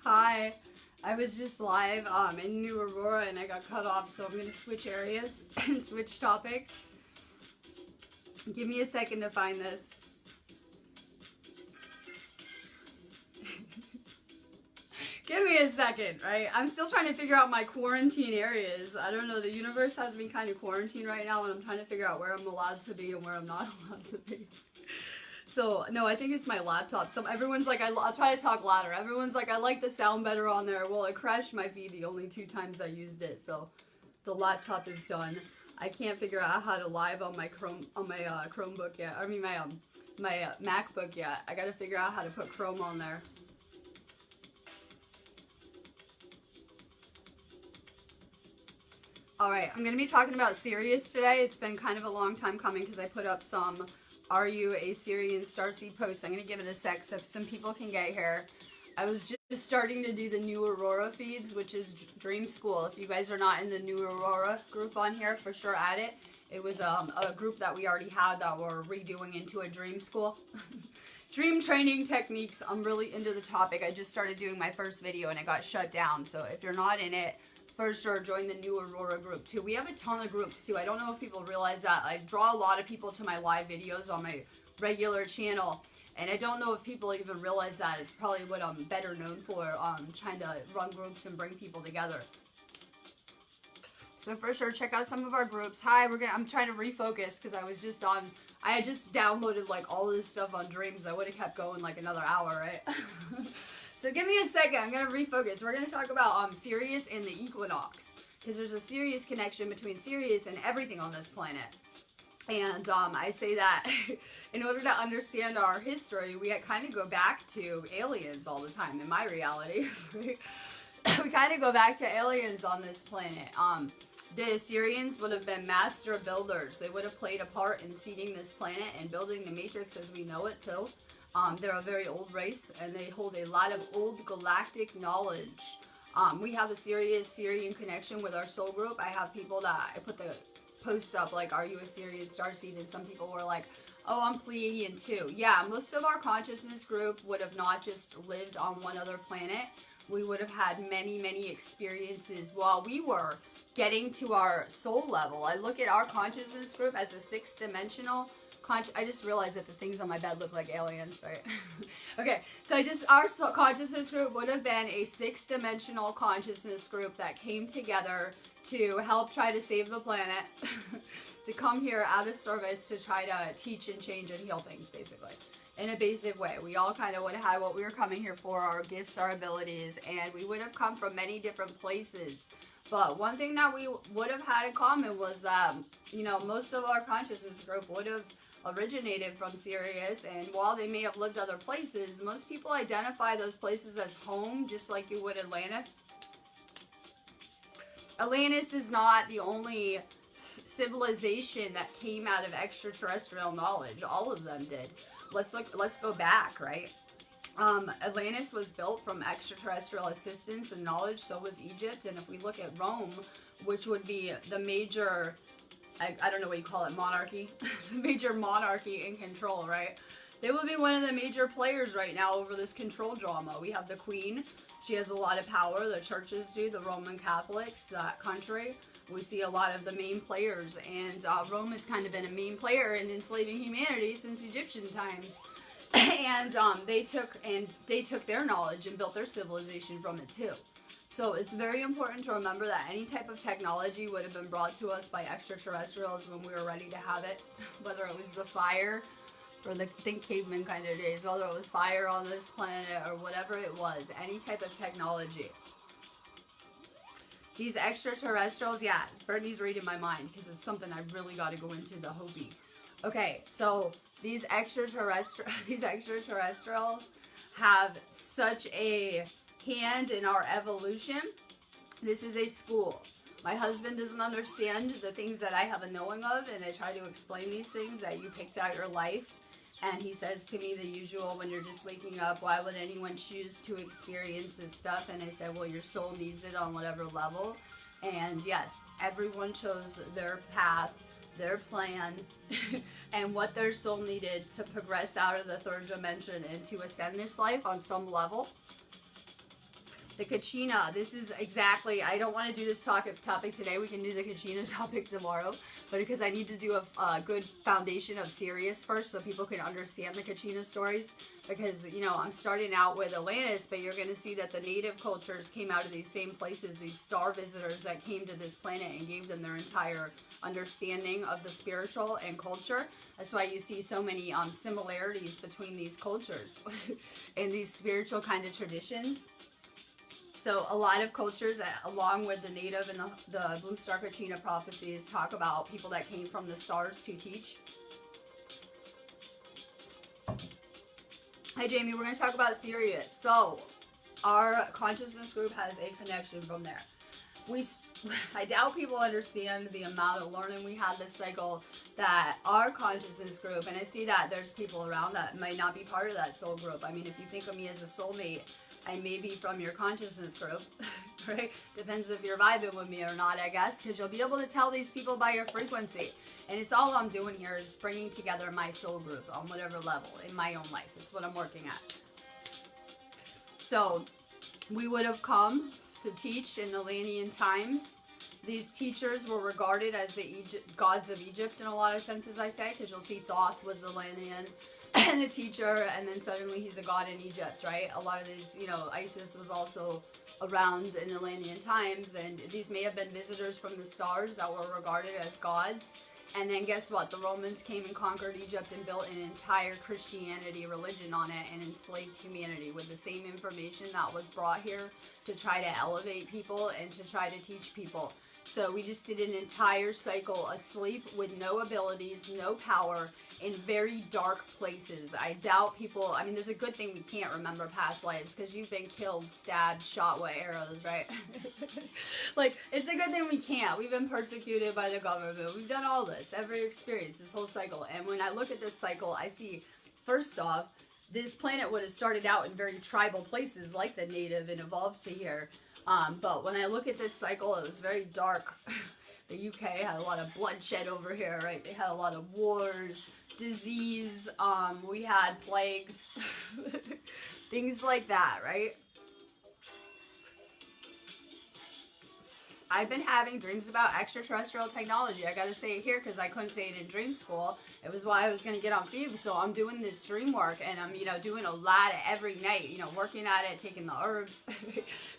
Hi. I was just live in New Aurora and I got cut off, so I'm going to switch areas and switch topics. Give me a second to find this. Give me a second, right? I'm still trying to figure out my quarantine areas. I don't know, the universe has me kind of quarantined right now, and I'm trying to figure out where I'm allowed to be and where I'm not allowed to be. So, no, I think it's my laptop. Everyone's like, I'll try to talk louder. Everyone's like, I like the sound better on there. Well, it crashed my feed the only 2 times I used it, so the laptop is done. I can't figure out how to live on my Chromebook yet. I mean, my MacBook yet. I gotta figure out how to put Chrome on there. Alright, I'm going to be talking about Sirius today. It's been kind of a long time coming because I put up some Are You a Sirian Starseed posts. I'm going to give it a sec so some people can get here. I was just starting to do the New Aurora feeds, which is Dream School. If you guys are not in the New Aurora group on here, for sure add it. It was a group that we already had that we're redoing into a Dream School. Dream training techniques. I'm really into the topic. I just started doing my first video and it got shut down. So if you're not in it, for sure, join the New Aurora group too. We have a ton of groups too. I don't know if people realize that. I draw a lot of people to my live videos on my regular channel. And I don't know if people even realize that. It's probably what I'm better known for, trying to run groups and bring people together. So for sure, check out some of our groups. Hi, I'm trying to refocus because I had just downloaded like all this stuff on Dreams. I would have kept going like another hour, right? So give me a second, I'm going to refocus. We're going to talk about Sirius and the equinox. Because there's a serious connection between Sirius and everything on this planet. And I say that in order to understand our history, we kind of go back to aliens all the time in my reality. We kind of go back to aliens on this planet. The Assyrians would have been master builders. They would have played a part in seeding this planet and building the Matrix as we know it too. They're a very old race, and they hold a lot of old galactic knowledge. We have a serious Syrian connection with our soul group. I have people that I put the posts up like, are you a Sirian starseed? And some people were like, oh, I'm Pleiadian too. Yeah, most of our consciousness group would have not just lived on one other planet. We would have had many, many experiences while we were getting to our soul level. I look at our consciousness group as a 6-dimensional I just realized that the things on my bed look like aliens, right? Okay, so our consciousness group would have been a 6-dimensional consciousness group that came together to help try to save the planet, to come here out of service to try to teach and change and heal things, basically. In a basic way. We all kind of would have had what we were coming here for, our gifts, our abilities, and we would have come from many different places. But one thing that we would have had in common was that, most of our consciousness group would have originated from Sirius, and while they may have lived other places, most people identify those places as home, just like you would Atlantis. Atlantis is not the only civilization that came out of extraterrestrial knowledge. All of them did. Let's go back, right? Atlantis was built from extraterrestrial assistance and knowledge, so was Egypt, and if we look at Rome, which would be the major, I don't know what you call it, monarchy, the major monarchy in control, right? They will be one of the major players right now over this control drama. We have the Queen. She has a lot of power. The churches do, the Roman Catholics, that country. We see a lot of the main players, and Rome has kind of been a main player in enslaving humanity since Egyptian times. And they took their knowledge and built their civilization from it too. So it's very important to remember that any type of technology would have been brought to us by extraterrestrials when we were ready to have it. Whether it was the fire, or think caveman kind of days, whether it was fire on this planet or whatever it was, any type of technology. These extraterrestrials, yeah, Brittany's reading my mind because it's something I really got to go into, the Hopi. Okay, so these extraterrestrials have such a hand in our evolution. This is a school. My husband doesn't understand the things that I have a knowing of, and I try to explain these things that you picked out your life. And he says to me the usual, when you're just waking up, why would anyone choose to experience this stuff? And I said, well, your soul needs it on whatever level. And yes, everyone chose their path, their plan, and what their soul needed to progress out of the 3rd dimension and to ascend this life on some level. The Kachina, this is exactly, I don't want to do this topic today. We can do the Kachina topic tomorrow. But because I need to do a good foundation of Sirius first so people can understand the Kachina stories. Because, you know, I'm starting out with Atlantis, but you're going to see that the native cultures came out of these same places, these star visitors that came to this planet and gave them their entire understanding of the spiritual and culture. That's why you see so many similarities between these cultures and these spiritual kind of traditions. So a lot of cultures, along with the native and the Blue Star Kachina prophecies, talk about people that came from the stars to teach. Hi Jamie, we're going to talk about Sirius. So our consciousness group has a connection from there. I doubt people understand the amount of learning we had this cycle, that our consciousness group, and I see that there's people around that might not be part of that soul group. I mean, if you think of me as a soulmate, I may be from your consciousness group, right? Depends if you're vibing with me or not, I guess, because you'll be able to tell these people by your frequency. And it's all I'm doing here is bringing together my soul group on whatever level in my own life. It's what I'm working at. So we would have come to teach in the Atlantean times. These teachers were regarded as the gods of Egypt in a lot of senses, I say, because you'll see Thoth was Atlantean and a teacher, and then suddenly he's a god in Egypt, right? A lot of these, you know, Isis was also around in Atlantean times, and these may have been visitors from the stars that were regarded as gods. And then guess what? The Romans came and conquered Egypt and built an entire Christianity religion on it and enslaved humanity with the same information that was brought here to try to elevate people and to try to teach people. So we just did an entire cycle asleep with no abilities, no power, in very dark places. I doubt people, I mean, there's a good thing we can't remember past lives because you've been killed, stabbed, shot with arrows, right? Like, it's a good thing we can't. We've been persecuted by the government. We've done all this, every experience, this whole cycle. And when I look at this cycle, I see, first off, this planet would have started out in very tribal places like the native and evolved to here. But when I look at this cycle, it was very dark. The UK had a lot of bloodshed over here, right? They had a lot of wars, disease, we had plagues, things like that, right? I've been having dreams about extraterrestrial technology. I gotta say it here because I couldn't say it in dream school. It was why I was gonna get on Phoebe. So I'm doing this dream work and I'm, you know, doing a lot every night, you know, working at it, taking the herbs,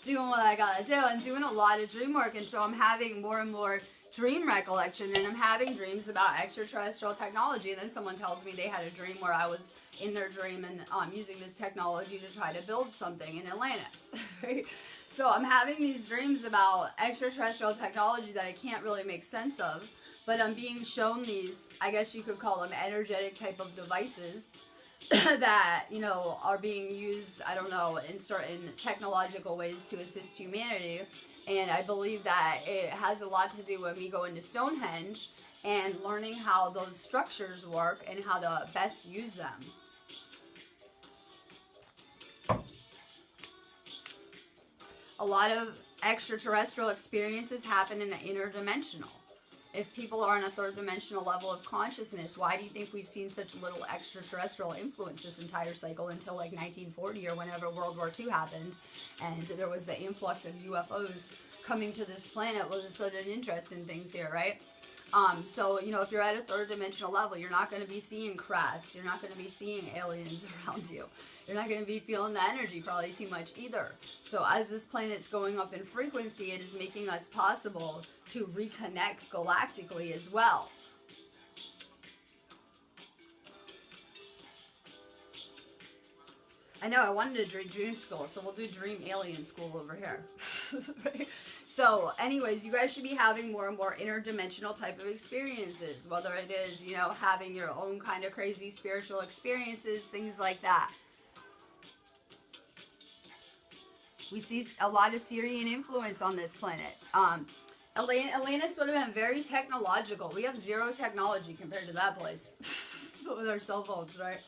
doing what I gotta do. I'm doing a lot of dream work, and so I'm having more and more dream recollection, and I'm having dreams about extraterrestrial technology. And then someone tells me they had a dream where I was in their dream and using this technology to try to build something in Atlantis, right? So I'm having these dreams about extraterrestrial technology that I can't really make sense of, but I'm being shown these, I guess you could call them energetic type of devices that, you know, are being used, I don't know, in certain technological ways to assist humanity. And I believe that it has a lot to do with me going to Stonehenge and learning how those structures work and how to best use them. A lot of extraterrestrial experiences happen in the interdimensional. If people are on a third dimensional level of consciousness, why do you think we've seen such little extraterrestrial influence this entire cycle until like 1940 or whenever World War II happened and there was the influx of UFOs coming to this planet? Was a sudden interest in things here, right? So, you know, if you're at a third dimensional level, you're not going to be seeing crafts. You're not going to be seeing aliens around you. You're not going to be feeling the energy probably too much either. So as this planet's going up in frequency, it is making us possible to reconnect galactically as well. I know, I wanted to do dream school, so we'll do dream alien school over here. Right? So, anyways, you guys should be having more and more interdimensional type of experiences, whether it is, you know, having your own kind of crazy spiritual experiences, things like that. We see a lot of Sirian influence on this planet. Atlantis would have been very technological. We have zero technology compared to that place with our cell phones, right?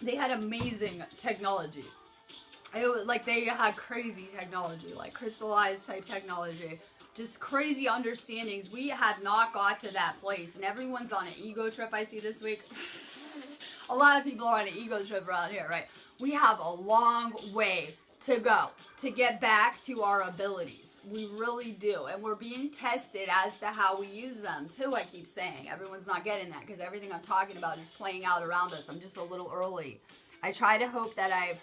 They had amazing technology. It was like they had crazy technology, like crystallized type technology, just crazy understandings. We had not got to that place, and everyone's on an ego trip. I see this week. A lot of people are on an ego trip around here, right? We have a long way to go to get back to our abilities. We really do. And we're being tested as to how we use them too, I keep saying. Everyone's not getting that because everything I'm talking about is playing out around us. I'm just a little early. I try to hope that I've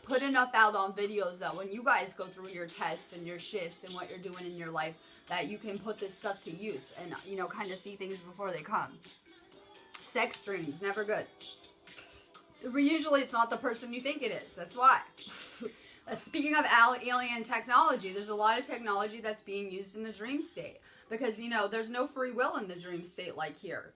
put enough out on videos that when you guys go through your tests and your shifts and what you're doing in your life, that you can put this stuff to use and, you know, kind of see things before they come. Sex dreams, never good. Usually it's not the person you think it is. That's why. Speaking of alien technology, there's a lot of technology that's being used in the dream state. Because, you know, there's no free will in the dream state like here.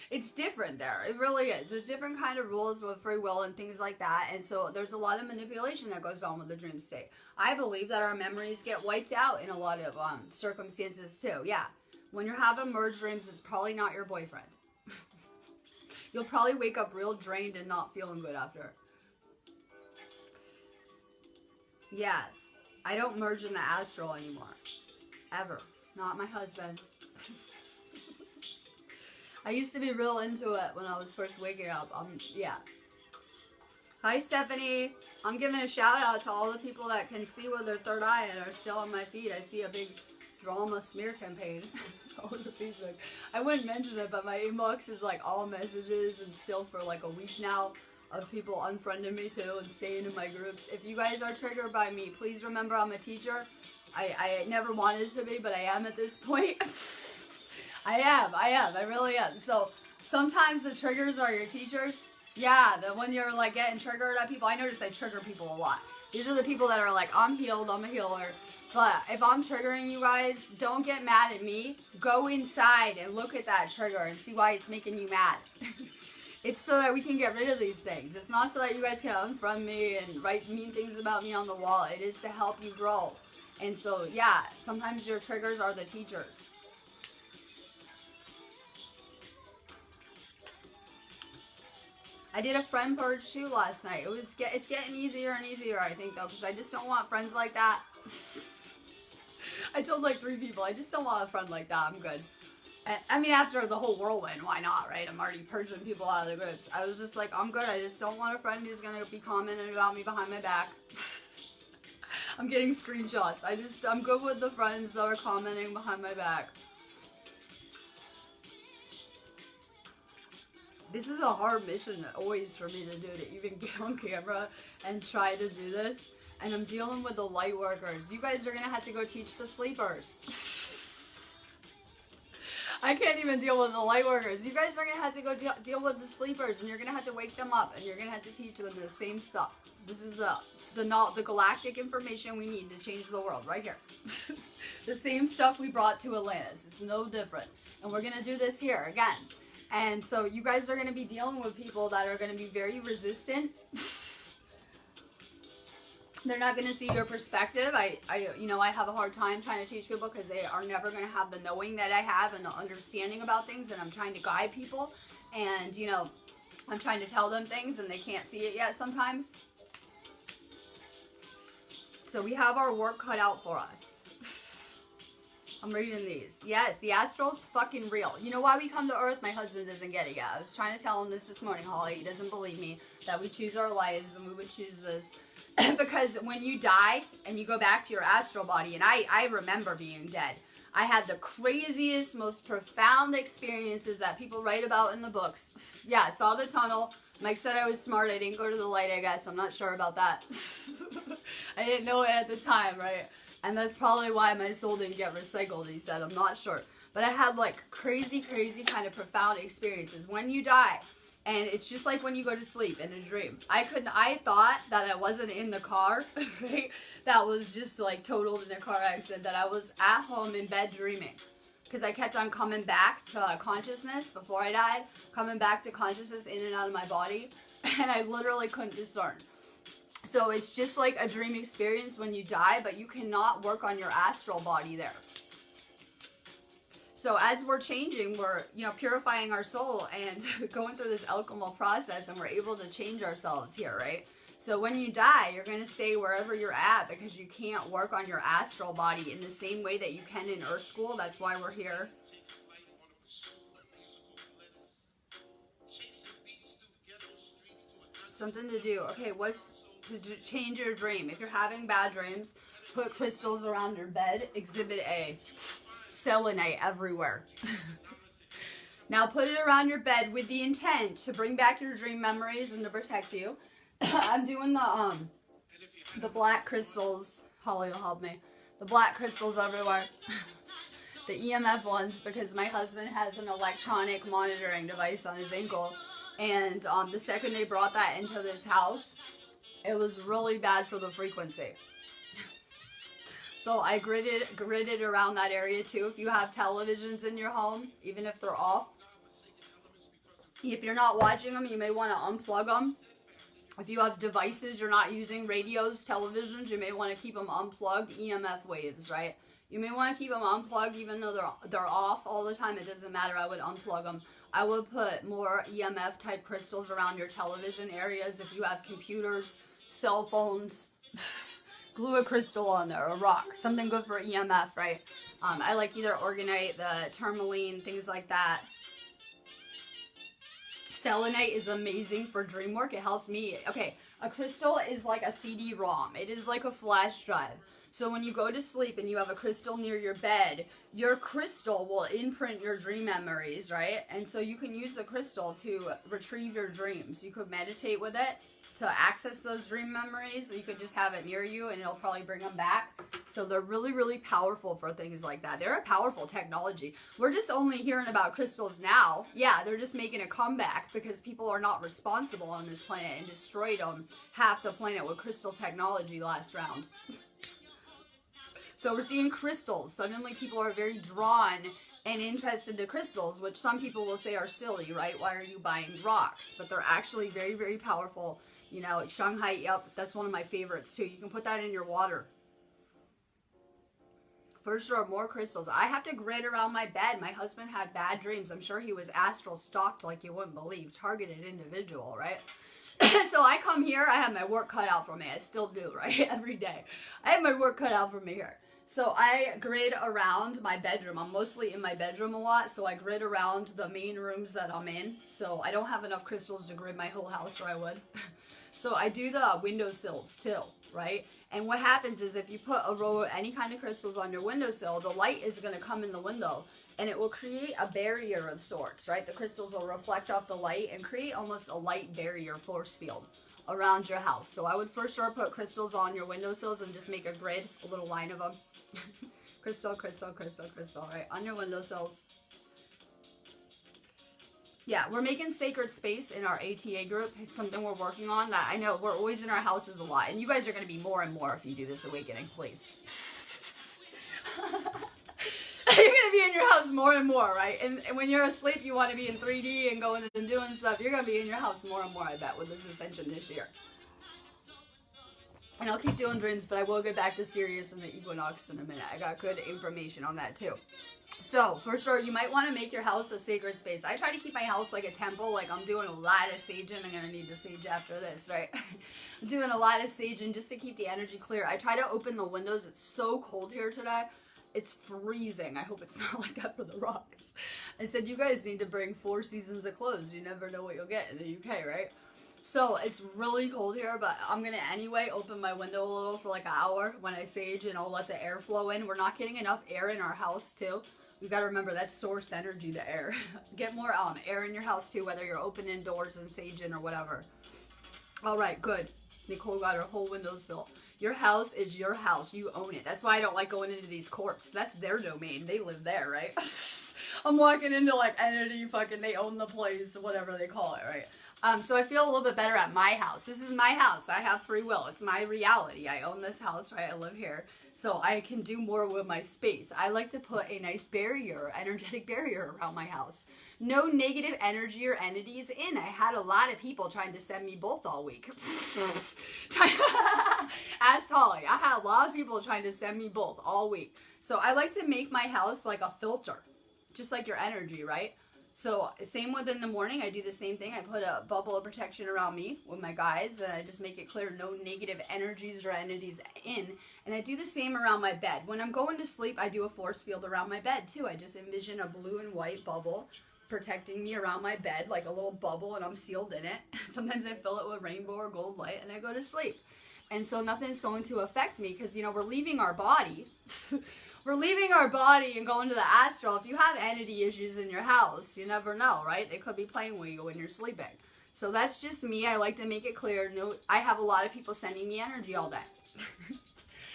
It's different there. It really is. There's different kind of rules with free will and things like that. And so there's a lot of manipulation that goes on with the dream state. I believe that our memories get wiped out in a lot of circumstances too. Yeah. When you're having merge dreams, it's probably not your boyfriend. You'll probably wake up real drained and not feeling good after. Yeah. I don't merge in the astral anymore. Ever. Not my husband. I used to be real into it when I was first waking up. Yeah. Hi, Stephanie. I'm giving a shout out to all the people that can see with their third eye and are still on my feed. I see a big drama smear campaign over Facebook. I wouldn't mention it, but my inbox is like all messages and still for like a week now of people unfriending me too and staying in my groups. If you guys are triggered by me, please remember I'm a teacher. I never wanted to be, but I am at this point. I am, I really am. So sometimes the triggers are your teachers. Yeah, when you're like getting triggered at people, I notice I trigger people a lot. These are the people that are like, I'm healed, I'm a healer. But if I'm triggering you guys, don't get mad at me. Go inside and look at that trigger and see why it's making you mad. It's so that we can get rid of these things. It's not so that you guys can unfriend me and write mean things about me on the wall. It is to help you grow. And so, yeah, sometimes your triggers are the teachers. I did a friend purge too last night. It's getting easier and easier, I think, though, because I just don't want friends like that. I told like 3 people, I just don't want a friend like that. I'm good. I mean, after the whole whirlwind, why not, right? I'm already purging people out of the groups. I was just like, I'm good. I just don't want a friend who's going to be commenting about me behind my back. I'm getting screenshots. I'm good with the friends that are commenting behind my back. This is a hard mission always for me to do, to even get on camera and try to do this. And I'm dealing with the light workers. You guys are going to have to go teach the sleepers. I can't even deal with the light workers. You guys are going to have to go deal with the sleepers, and you're going to have to wake them up, and you're going to have to teach them the same stuff. This is the galactic information we need to change the world right here. The same stuff we brought to Atlantis. It's no different. And we're going to do this here again. And so you guys are going to be dealing with people that are going to be very resistant. They're not going to see your perspective. I have a hard time trying to teach people because they are never going to have the knowing that I have and the understanding about things. And I'm trying to guide people. And, you know, I'm trying to tell them things and they can't see it yet sometimes. So we have our work cut out for us. I'm reading these. Yes, the astral's fucking real. You know why we come to Earth? My husband doesn't get it yet. I was trying to tell him this morning, Holly. He doesn't believe me that we choose our lives and we would choose this. Because when you die and you go back to your astral body, and I remember being dead. I had the craziest, most profound experiences that people write about in the books. Yeah, saw the tunnel. Mike said I was smart. I didn't go to the light, I guess. I'm not sure about that. I didn't know it at the time, right? And that's probably why my soul didn't get recycled, he said. I'm not sure. But I had like crazy kind of profound experiences. When you die, and it's just like when you go to sleep in a dream. I thought that I wasn't in the car, right? That was just like totaled in a car accident, that I was at home in bed dreaming. Because I kept on coming back to consciousness before I died, coming back to consciousness in and out of my body, and I literally couldn't discern. So it's just like a dream experience when you die, but you cannot work on your astral body there. So as we're changing, we're, purifying our soul and going through this alchemical process, and we're able to change ourselves here, right? So when you die, you're going to stay wherever you're at because you can't work on your astral body in the same way that you can in Earth School. That's why we're here. Something to do. Okay, what's to change your dream? If you're having bad dreams, put crystals around your bed. Exhibit A. Selenite everywhere. Now put it around your bed with the intent to bring back your dream memories and to protect you. I'm doing the black crystals. Holly will help me. The black crystals everywhere. The EMF ones, because my husband has an electronic monitoring device on his ankle. And the second they brought that into this house, it was really bad for the frequency. So I gridded around that area too. If you have televisions in your home, even if they're off, if you're not watching them, you may want to unplug them. If you have devices you're not using, radios, televisions, you may want to keep them unplugged. EMF waves, right? You may want to keep them unplugged even though they're off all the time. It doesn't matter. I would unplug them. I would put more EMF type crystals around your television areas. If you have computers, cell phones, glue a crystal on there, a rock, something good for EMF, right? I like either organite, the tourmaline, things like that. Selenite is amazing for dream work. It helps me. Okay, a crystal is like a CD-ROM. It is like a flash drive. So when you go to sleep and you have a crystal near your bed, your crystal will imprint your dream memories, right? And so you can use the crystal to retrieve your dreams. You could meditate with it to access those dream memories. You could just have it near you and it'll probably bring them back. So they're really, really powerful for things like that. They're a powerful technology. We're just only hearing about crystals now. Yeah, they're just making a comeback because people are not responsible on this planet and destroyed half the planet with crystal technology last round. So we're seeing crystals. Suddenly people are very drawn and interested to crystals, which some people will say are silly, right? Why are you buying rocks? But they're actually very, very powerful. You know, Shanghai, yep, that's one of my favorites too. You can put that in your water. For sure, more crystals. I have to grid around my bed. My husband had bad dreams. I'm sure he was astral stalked like you wouldn't believe. Targeted individual, right? So I come here, I have my work cut out for me. I still do, right? Every day. I have my work cut out for me here. So I grid around my bedroom. I'm mostly in my bedroom a lot, so I grid around the main rooms that I'm in. So I don't have enough crystals to grid my whole house, or I would. So I do the windowsills too, right? And what happens is if you put a row of any kind of crystals on your windowsill, the light is going to come in the window and it will create a barrier of sorts, right? The crystals will reflect off the light and create almost a light barrier force field around your house. So I would for sure put crystals on your windowsills and just make a grid, a little line of them. Crystal, crystal, crystal, crystal, right? On your windowsills. Yeah, we're making sacred space in our ATA group. It's something we're working on that I know we're always in our houses a lot. And you guys are going to be more and more if you do this awakening, please. You're going to be in your house more and more, right? And when you're asleep, you want to be in 3D and going and doing stuff. You're going to be in your house more and more, I bet, with this ascension this year. And I'll keep doing dreams, but I will get back to Sirius and the equinox in a minute. I got good information on that too. So, for sure, you might want to make your house a sacred space. I try to keep my house like a temple. Like, I'm doing a lot of saging. I'm going to need to sage after this, right? I'm doing a lot of saging just to keep the energy clear. I try to open the windows. It's so cold here today. It's freezing. I hope it's not like that for the rocks. I said, you guys need to bring 4 seasons of clothes. You never know what you'll get in the UK, right? So, it's really cold here, but I'm going to anyway open my window a little for like an hour when I sage, and I'll let the air flow in. We're not getting enough air in our house, too. You got to remember, that's source energy, the air. Get more air in your house, too, whether you're opening doors and saging or whatever. All right, good. Nicole got her whole windowsill. Your house is your house. You own it. That's why I don't like going into these courts. That's their domain. They live there, right? I'm walking into, like, entity fucking, they own the place, whatever they call it, right? So I feel a little bit better at my house. This is my house. I have free will. It's my reality. I own this house, right? I live here. So I can do more with my space. I like to put a nice barrier, energetic barrier around my house. No negative energy or entities in. I had a lot of people trying to send me both all week. Ask Holly. I had a lot of people trying to send me both all week. So I like to make my house like a filter. Just like your energy, right? So, same within the morning, I do the same thing. I put a bubble of protection around me with my guides, and I just make it clear no negative energies or entities in. And I do the same around my bed. When I'm going to sleep, I do a force field around my bed, too. I just envision a blue and white bubble protecting me around my bed like a little bubble, and I'm sealed in it. Sometimes I fill it with rainbow or gold light and I go to sleep. And so nothing's going to affect me because, you know, we're leaving our body. We're leaving our body and going to the astral. If you have entity issues in your house, you never know, right? They could be playing with you when you're sleeping. So that's just me. I like to make it clear. No, I have a lot of people sending me energy all day.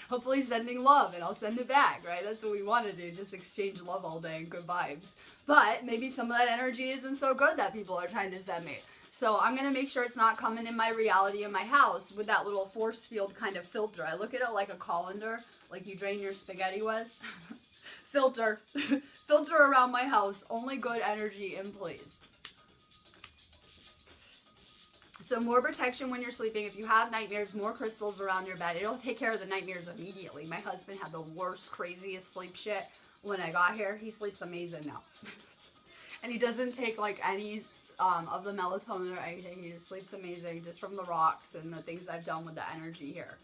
Hopefully sending love, and I'll send it back, right? That's what we want to do, just exchange love all day and good vibes. But maybe some of that energy isn't so good that people are trying to send me. So I'm going to make sure it's not coming in my reality in my house with that little force field kind of filter. I look at it like a colander, like you drain your spaghetti with. Filter. Filter around my house. Only good energy in, please. So more protection when you're sleeping. If you have nightmares, more crystals around your bed. It'll take care of the nightmares immediately. My husband had the worst, craziest sleep shit when I got here. He sleeps amazing now. And he doesn't take like any of the melatonin or anything. He just sleeps amazing just from the rocks and the things I've done with the energy here.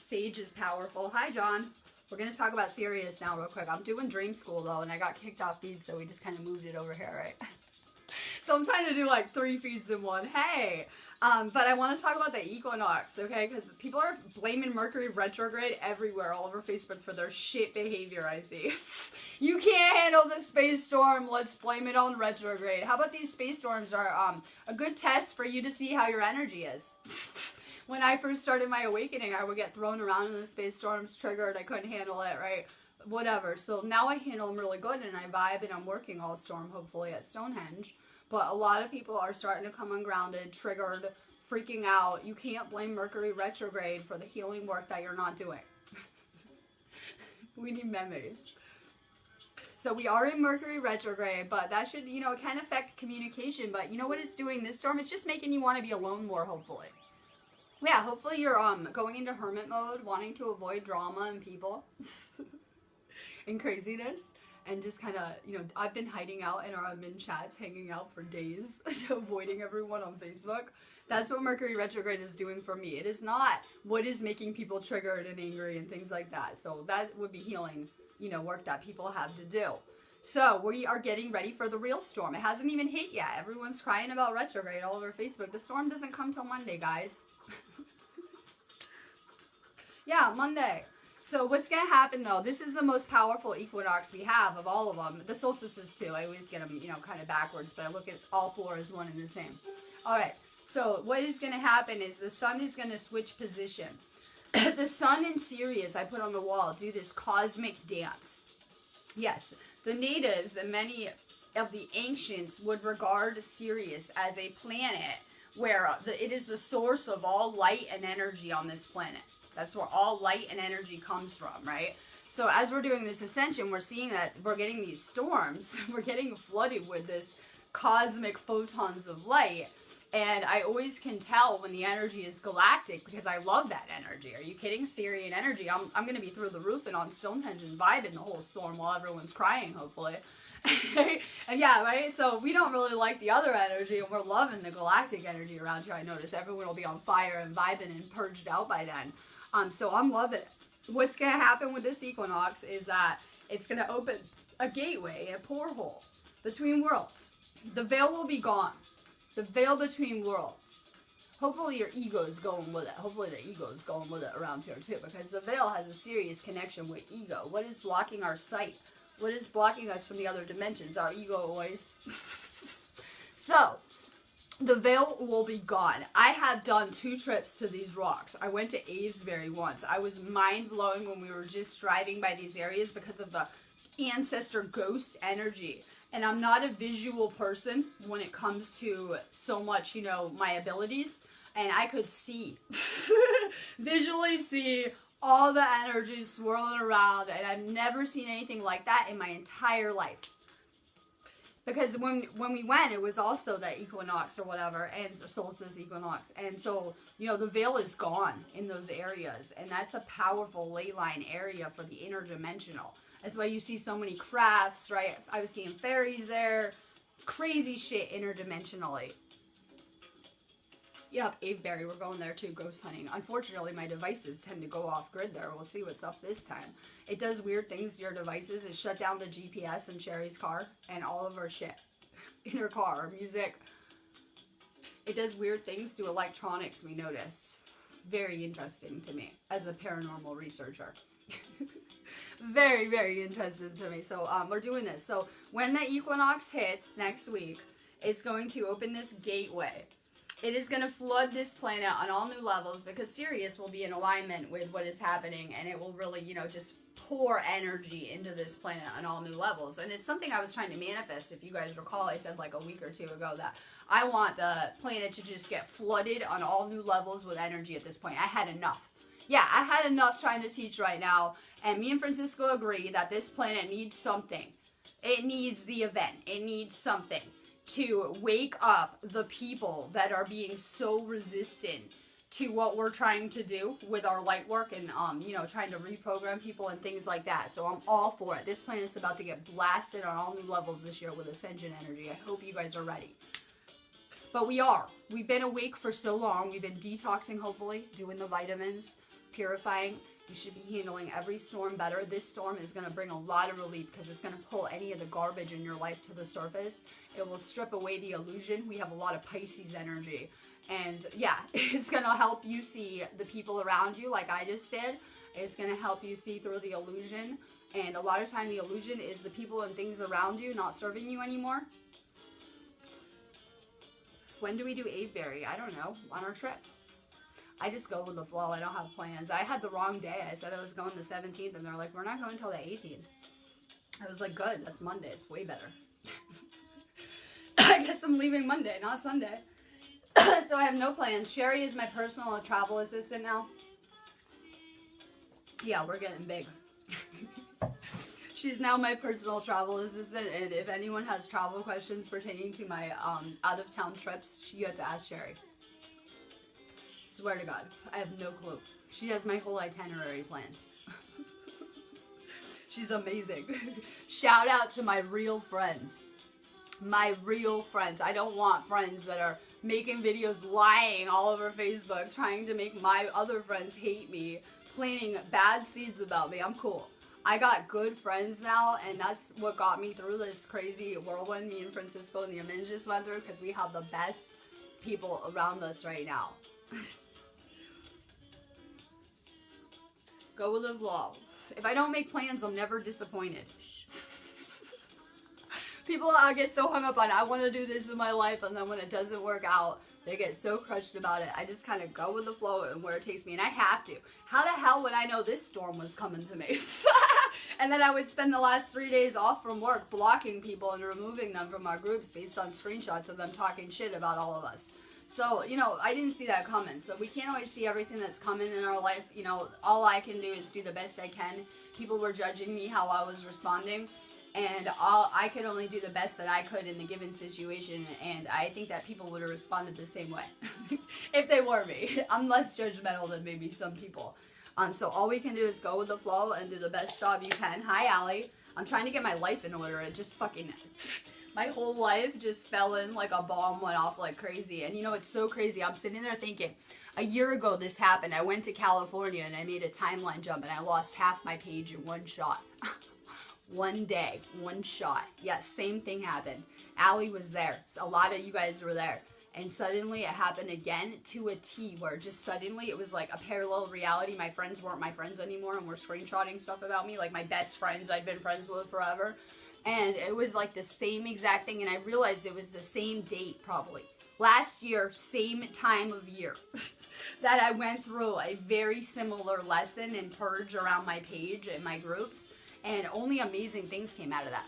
Sage is powerful. Hi, John. We're going to talk about Sirius now real quick. I'm doing Dream School, though, and I got kicked off feeds, so we just kind of moved it over here, right? So I'm trying to do like 3 feeds in one. Hey! But I want to talk about the equinox, okay? Because people are blaming Mercury retrograde everywhere, all over Facebook, for their shit behavior, I see. You can't handle the space storm, let's blame it on retrograde. How about these space storms are a good test for you to see how your energy is. When I first started my awakening, I would get thrown around in the space storms, triggered, I couldn't handle it, right? Whatever. So now I handle them really good, and I vibe, and I'm working all storm, hopefully, at Stonehenge. But a lot of people are starting to come ungrounded, triggered, freaking out. You can't blame Mercury retrograde for the healing work that you're not doing. We need memes. So we are in Mercury retrograde, but that should, you know, it can affect communication. But you know what it's doing this storm? It's just making you want to be alone more, hopefully. Yeah, hopefully you're going into hermit mode, wanting to avoid drama and people and craziness. And just kind of, you know, I've been hiding out in our admin chats, hanging out for days, avoiding everyone on Facebook. That's what Mercury retrograde is doing for me. It is not what is making people triggered and angry and things like that. So that would be healing, you know, work that people have to do. So we are getting ready for the real storm. It hasn't even hit yet. Everyone's crying about retrograde all over Facebook. The storm doesn't come till Monday, guys. Yeah, Monday. So what's going to happen, though, this is the most powerful equinox we have of all of them. The solstices, too. I always get them, you know, kind of backwards, but I look at all 4 as one and the same. All right. So what is going to happen is the sun is going to switch position. The sun and Sirius, I put on the wall, do this cosmic dance. Yes, the natives and many of the ancients would regard Sirius as a planet where it is the source of all light and energy on this planet. That's where all light and energy comes from, right? So as we're doing this ascension, we're seeing that we're getting these storms. We're getting flooded with this cosmic photons of light. And I always can tell when the energy is galactic because I love that energy. Are you kidding? Sirian energy. I'm going to be through the roof and on Stonehenge and vibing the whole storm while everyone's crying, hopefully. And yeah, right? So we don't really like the other energy, and we're loving the galactic energy around here. I notice everyone will be on fire and vibing and purged out by then. So I'm loving it. What's going to happen with this equinox is that it's going to open a gateway, a porthole between worlds. The veil will be gone. The veil between worlds. Hopefully your ego's going with it. Hopefully the ego's going with it around here too, because the veil has a serious connection with ego. What is blocking our sight? What is blocking us from the other dimensions? Our ego always. So, the veil will be gone. I have done 2 trips to these rocks. I went to Avesbury once. I was mind-blowing when we were just driving by these areas because of the ancestor ghost energy. And I'm not a visual person when it comes to so much, you know, my abilities. And I could see, visually see all the energy swirling around. And I've never seen anything like that in my entire life. Because when we went, it was also the equinox or whatever, and solstice equinox. And so, you know, the veil is gone in those areas. And that's a powerful ley line area for the interdimensional. That's why you see so many crafts, right? I was seeing fairies there. Crazy shit interdimensionally. Yep, Avebury, we're going there too, ghost hunting. Unfortunately, my devices tend to go off grid there. We'll see what's up this time. It does weird things to your devices. It shut down the GPS in Sherry's car and all of her shit in her car, her music. It does weird things to electronics, we noticed. Very interesting to me as a paranormal researcher. Very, very interesting to me. So we're doing this. So when the equinox hits next week, it's going to open this gateway. It is going to flood this planet on all new levels because Sirius will be in alignment with what is happening, and it will really, you know, just pour energy into this planet on all new levels. And it's something I was trying to manifest. If you guys recall, I said like a week or two ago that I want the planet to just get flooded on all new levels with energy at this point. I had enough. Yeah, I had enough trying to teach right now, and me and Francisco agree that this planet needs something. It needs the event. It needs something to wake up the people that are being so resistant to what we're trying to do with our light work and, you know, trying to reprogram people and things like that. So I'm all for it. This planet's about to get blasted on all new levels this year with ascension energy. I hope you guys are ready. But we are. We've been awake for so long. We've been detoxing, hopefully, doing the vitamins, purifying. You should be handling every storm better. This storm is going to bring a lot of relief because it's going to pull any of the garbage in your life to the surface. It will strip away the illusion. We have a lot of Pisces energy. And yeah, it's going to help you see the people around you like I just did. It's going to help you see through the illusion. And a lot of time the illusion is the people and things around you not serving you anymore. When do we do Avebury? I don't know. On our trip. I just go with the flow. I don't have plans. I had the wrong day. I said I was going the 17th, and they're like, we're not going until the 18th. I was like, good. That's Monday. It's way better. I guess I'm leaving Monday, not Sunday. So I have no plans. Sherry is my personal travel assistant now. Yeah, we're getting big. She's now my personal travel assistant, and if anyone has travel questions pertaining to my out-of-town trips, you have to ask Sherry. Swear to God, I have no clue. She has my whole itinerary planned. She's amazing. Shout out to my real friends. My real friends. I don't want friends that are making videos lying all over Facebook, trying to make my other friends hate me, planting bad seeds about me. I'm cool. I got good friends now, and that's what got me through this crazy whirlwind me and Francisco and the Amins just went through, because we have the best people around us right now. Go with the flow. If I don't make plans, I'm never disappointed. People get so hung up on, I want to do this in my life, and then when it doesn't work out, they get so crushed about it. I just kind of go with the flow and where it takes me, and I have to. How the hell would I know this storm was coming to me? And then I would spend the last 3 days off from work blocking people and removing them from our groups based on screenshots of them talking shit about all of us. So, you know, I didn't see that coming. So we can't always see everything that's coming in our life. You know, all I can do is do the best I can. People were judging me how I was responding. And I could only do the best that I could in the given situation. And I think that people would have responded the same way if they were me. I'm less judgmental than maybe some people. So all we can do is go with the flow and do the best job you can. Hi, Allie. I'm trying to get my life in order. It just fucking... My whole life just fell in like a bomb went off like crazy. And you know, it's so crazy. I'm sitting there thinking, a year ago this happened. I went to California and I made a timeline jump and I lost half my page in one shot. One day, one shot. Yes, same thing happened. Allie was there. So a lot of you guys were there. And suddenly it happened again to a T, where just suddenly it was like a parallel reality. My friends weren't my friends anymore and were screenshotting stuff about me. Like my best friends I'd been friends with forever. And it was like the same exact thing, and I realized it was the same date probably. Last year, same time of year, that I went through a very similar lesson and purge around my page and my groups, and only amazing things came out of that.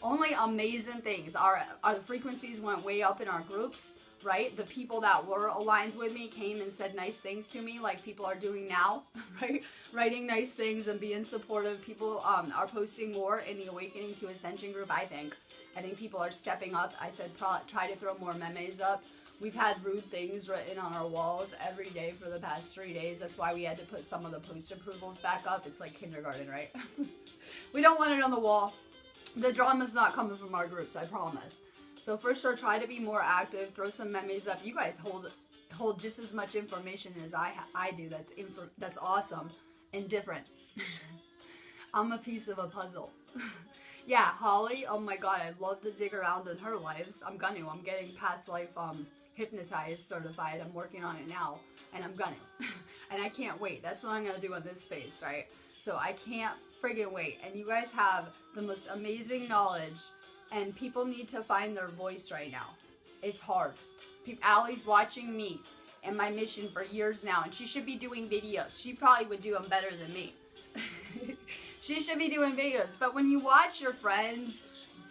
Only amazing things. Our frequencies went way up in our groups, right? The people that were aligned with me came and said nice things to me, like people are doing now, right? Writing nice things and being supportive. People are posting more in the Awakening to Ascension group, I think. I think people are stepping up. I said try to throw more memes up. We've had rude things written on our walls every day for the past 3 days. That's why we had to put some of the post approvals back up. It's like kindergarten, right? We don't want it on the wall. The drama's not coming from our groups, I promise. So for sure, try to be more active. Throw some memes up. You guys hold just as much information as I do. That's awesome and different. I'm a piece of a puzzle. Yeah, Holly. Oh my god, I'd love to dig around in her lives. I'm getting past life hypnotized certified. I'm working on it now, and I'm gonna. And I can't wait. That's what I'm gonna do on this space, right? So I can't friggin' wait. And you guys have the most amazing knowledge, and people need to find their voice right now. It's hard. Allie's watching me and my mission for years now, and she should be doing videos. She probably would do them better than me. She should be doing videos. But when you watch your friends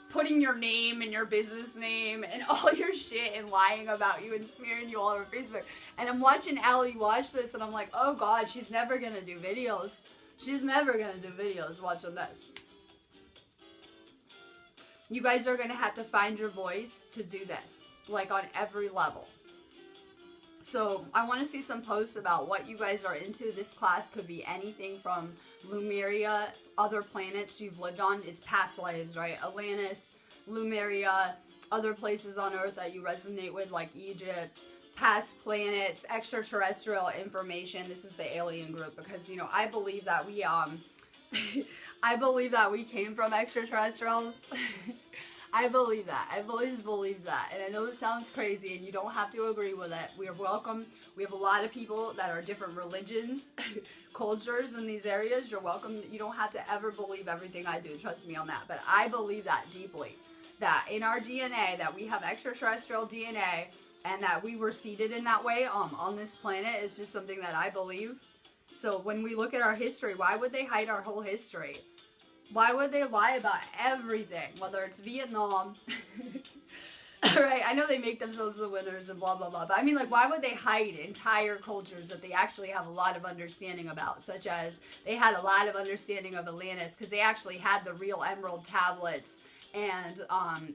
putting your name and your business name and all your shit and lying about you and smearing you all over Facebook, and I'm watching Allie watch this, and I'm like, oh god, she's never gonna do videos. She's never gonna do videos watching this. You guys are gonna have to find your voice to do this, like on every level. So I want to see some posts about what you guys are into. This class could be anything from Lemuria, other planets you've lived on. It's past lives, right? Atlantis, Lemuria, other places on Earth that you resonate with, like Egypt, past planets, extraterrestrial information. This is the alien group, because, you know, I believe that we I believe that we came from extraterrestrials. I believe that. I've always believed that. And I know it sounds crazy, and you don't have to agree with it. We are welcome. We have a lot of people that are different religions, cultures in these areas. You're welcome. You don't have to ever believe everything I do. Trust me on that. But I believe that deeply. That in our DNA, that we have extraterrestrial DNA, and that we were seeded in that way on this planet is just something that I believe. So when we look at our history, why would they hide our whole history? Why would they lie about everything? Whether it's Vietnam, right? I know they make themselves the winners and blah, blah, blah. But I mean, like, why would they hide entire cultures that they actually have a lot of understanding about? Such as they had a lot of understanding of Atlantis, because they actually had the real emerald tablets and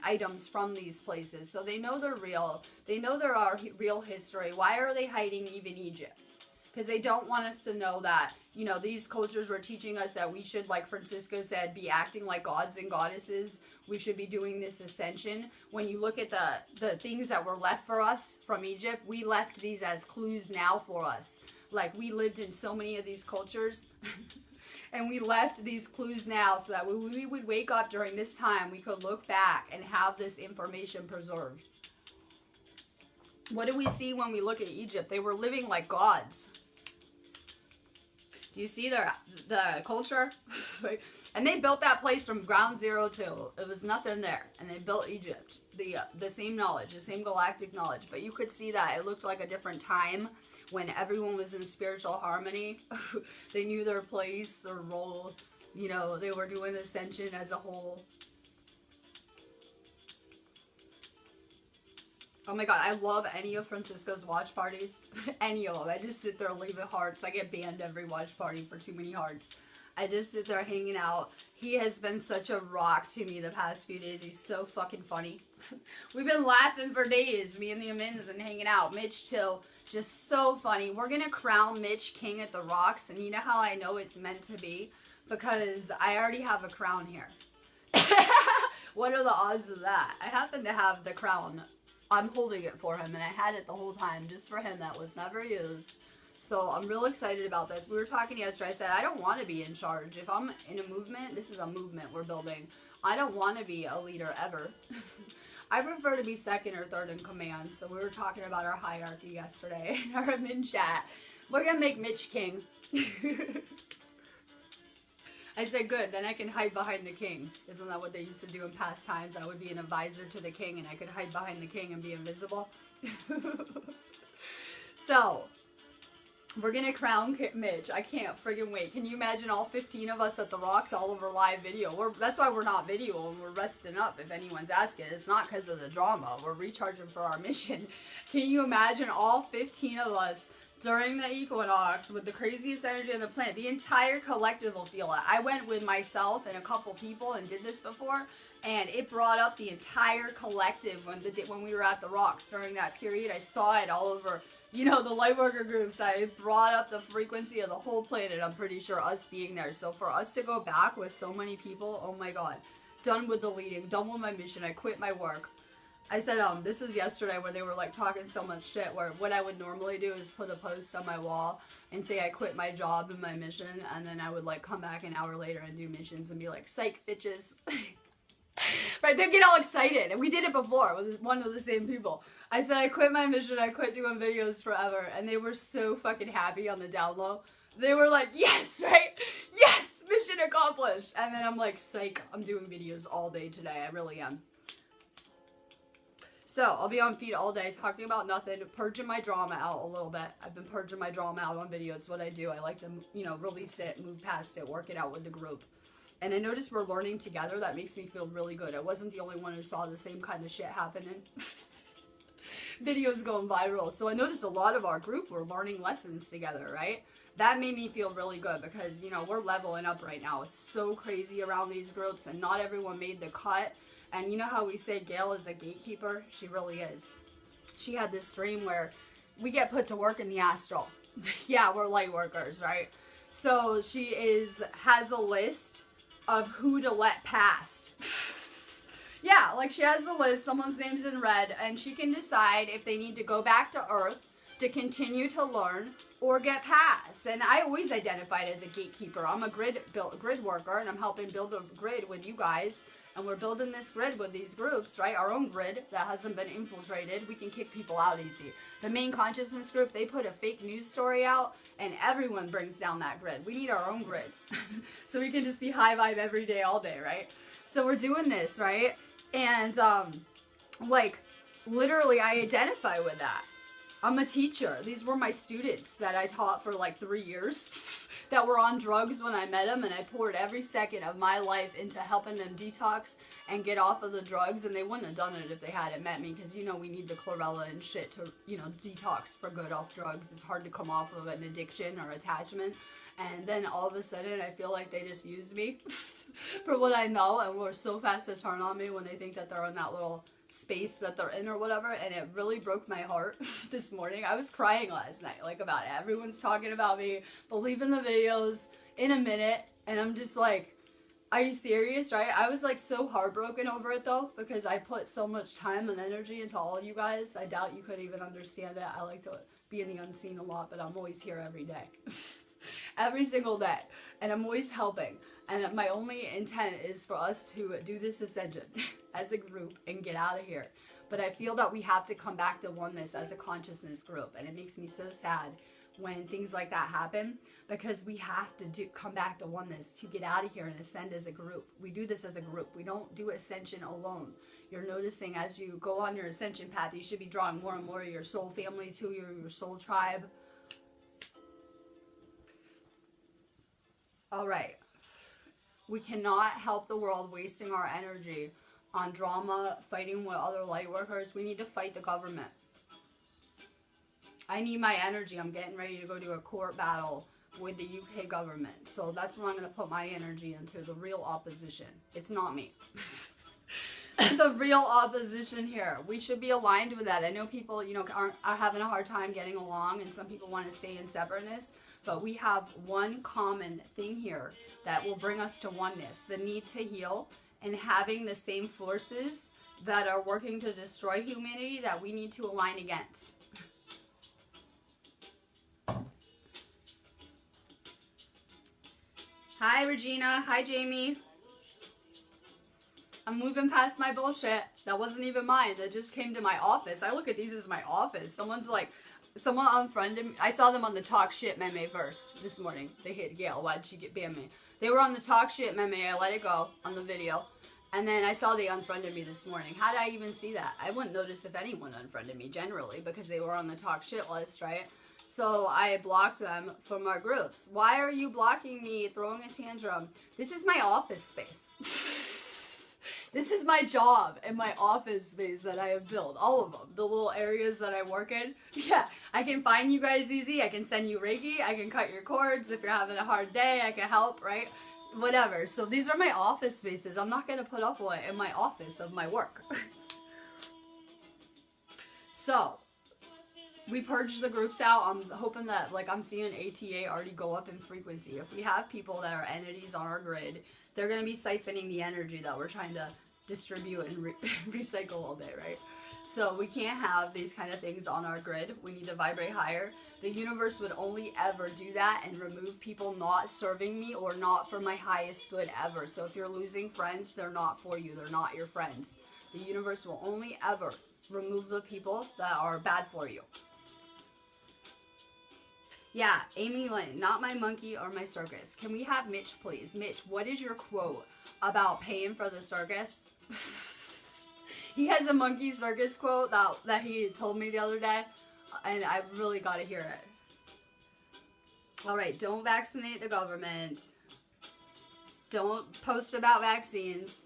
items from these places. So they know they're real. They know there are real history. Why are they hiding even Egypt? Because they don't want us to know that, you know, these cultures were teaching us that we should, like Francisco said, be acting like gods and goddesses. We should be doing this ascension. When you look at the things that were left for us from Egypt, we left these as clues now for us. Like, we lived in so many of these cultures. And we left these clues now so that when we would wake up during this time, we could look back and have this information preserved. What do we see when we look at Egypt? They were living like gods. Do you see the culture? And they built that place from ground zero to, it was nothing there. And they built Egypt. The same knowledge, the same galactic knowledge. But you could see that it looked like a different time when everyone was in spiritual harmony. They knew their place, their role. You know, they were doing ascension as a whole. Oh my god, I love any of Francisco's watch parties. Any of them. I just sit there leaving hearts. I get banned every watch party for too many hearts. I just sit there hanging out. He has been such a rock to me the past few days. He's so fucking funny. We've been laughing for days, me and the Amins, and hanging out. Mitch too. Just so funny. We're going to crown Mitch king at the Rocks. And you know how I know it's meant to be? Because I already have a crown here. What are the odds of that? I happen to have the crown. I'm holding it for him, and I had it the whole time just for him. That was never used. So I'm real excited about this. We were talking yesterday. I said, I don't want to be in charge. If I'm in a movement, this is a movement we're building. I don't want to be a leader ever. I prefer to be second or third in command. So we were talking about our hierarchy yesterday in our admin chat. We're going to make Mitch king. I said, good, then I can hide behind the king. Isn't that what they used to do in past times? I would be an advisor to the king, and I could hide behind the king and be invisible. So, we're going to crown Mitch. I can't friggin' wait. Can you imagine all 15 of us at the Rocks all over live video? That's why we're not videoing. We're resting up, if anyone's asking. It's not because of the drama. We're recharging for our mission. Can you imagine all 15 of us during the equinox with the craziest energy on the planet? The entire collective will feel it. I went with myself and a couple people and did this before, and it brought up the entire collective when we were at the Rocks during that period. I saw it all over, you know, the Lightworker groups. I brought up the frequency of the whole planet, I'm pretty sure, us being there. So for us to go back with so many people, oh my god. Done with the leading, done with my mission. I quit my work. I said, this is yesterday where they were like talking so much shit where what I would normally do is put a post on my wall and say I quit my job and my mission, and then I would like come back an hour later and do missions and be like, psych, bitches. Right, they'd get all excited, and we did it before with one of the same people. I said I quit my mission, I quit doing videos forever, and they were so fucking happy on the down low. They were like, yes, right? Yes, mission accomplished. And then I'm like, psych, I'm doing videos all day today, I really am. So, I'll be on feed all day talking about nothing, purging my drama out a little bit. I've been purging my drama out on videos, what I do. I like to, you know, release it, move past it, work it out with the group. And I noticed we're learning together. That makes me feel really good. I wasn't the only one who saw the same kind of shit happening. Videos going viral. So I noticed a lot of our group were learning lessons together, right? That made me feel really good because, you know, we're leveling up right now. It's so crazy around these groups, and not everyone made the cut. And you know how we say Gail is a gatekeeper? She really is. She had this dream where we get put to work in the astral. Yeah, we're light workers, right? So she has a list of who to let past. Yeah, like she has a list, someone's name's in red, and she can decide if they need to go back to Earth to continue to learn or get past. And I always identified as a gatekeeper. I'm a grid worker, and I'm helping build a grid with you guys. And we're building this grid with these groups, right? Our own grid that hasn't been infiltrated. We can kick people out easy. The main consciousness group, they put a fake news story out, and everyone brings down that grid. We need our own grid. So we can just be high vibe every day, all day, right? So we're doing this, right? And, like, literally I identify with that. I'm a teacher. These were my students that I taught for like 3 years that were on drugs when I met them, and I poured every second of my life into helping them detox and get off of the drugs, and they wouldn't have done it if they hadn't met me, because, you know, we need the chlorella and shit to, you know, detox for good off drugs. It's hard to come off of an addiction or attachment, and then all of a sudden I feel like they just used me for what I know, and were so fast to turn on me when they think that they're in that little space that they're in or whatever. And it really broke my heart this morning. I was crying last night, like, about it. Everyone's talking about me, believe in the videos in a minute, and I'm just like, are you serious, right? I was like so heartbroken over it though, because I put so much time and energy into all you guys. I doubt you could even understand it. I like to be in the unseen a lot, but I'm always here every day. Every single day, and I'm always helping, and my only intent is for us to do this ascension as a group and get out of here. But I feel that we have to come back to oneness as a consciousness group, and it makes me so sad when things like that happen, because we have to come back to oneness to get out of here and ascend as a group. We do this as a group. We don't do ascension alone. You're noticing as you go on your ascension path, you should be drawing more and more of your soul family to you, your soul tribe. All right, we cannot help the world wasting our energy on drama, fighting with other light workers. We need to fight the government. I need my energy. I'm getting ready to go to a court battle with the UK government. So that's what I'm going to put my energy into, the real opposition. It's not me. The real opposition here. We should be aligned with that. I know people, you know, are having a hard time getting along, and some people want to stay in separateness. But we have one common thing here that will bring us to oneness. The need to heal, and having the same forces that are working to destroy humanity that we need to align against. Hi, Regina. Hi, Jamie. I'm moving past my bullshit. That wasn't even mine. That just came to my office. I look at these as my office. Someone unfriended me. I saw them on the talk shit meme first this morning. They hit Gail. Why'd she ban me? They were on the talk shit meme. I let it go on the video. And then I saw they unfriended me this morning. How did I even see that? I wouldn't notice if anyone unfriended me generally, because they were on the talk shit list, right? So I blocked them from our groups. Why are you blocking me, throwing a tantrum? This is my office space. This is my job and my office space that I have built. All of them. The little areas that I work in. Yeah, I can find you guys easy. I can send you Reiki. I can cut your cords. If you're having a hard day, I can help, right? Whatever. So these are my office spaces. I'm not going to put up with it in my office of my work. So, we purged the groups out. I'm hoping that, like, I'm seeing ATA already go up in frequency. If we have people that are entities on our grid, they're going to be siphoning the energy that we're trying to distribute and recycle all day, right? So we can't have these kind of things on our grid. We need to vibrate higher. The universe would only ever do that and remove people not serving me or not for my highest good ever. So if you're losing friends, they're not for you. They're not your friends. The universe will only ever remove the people that are bad for you. Yeah, Amy Lynn, not my monkey or my circus. Can we have Mitch, please? Mitch, what is your quote about paying for the circus? He has a monkey circus quote that he told me the other day, and I really got to hear it. All right, don't vaccinate the government. Don't post about vaccines.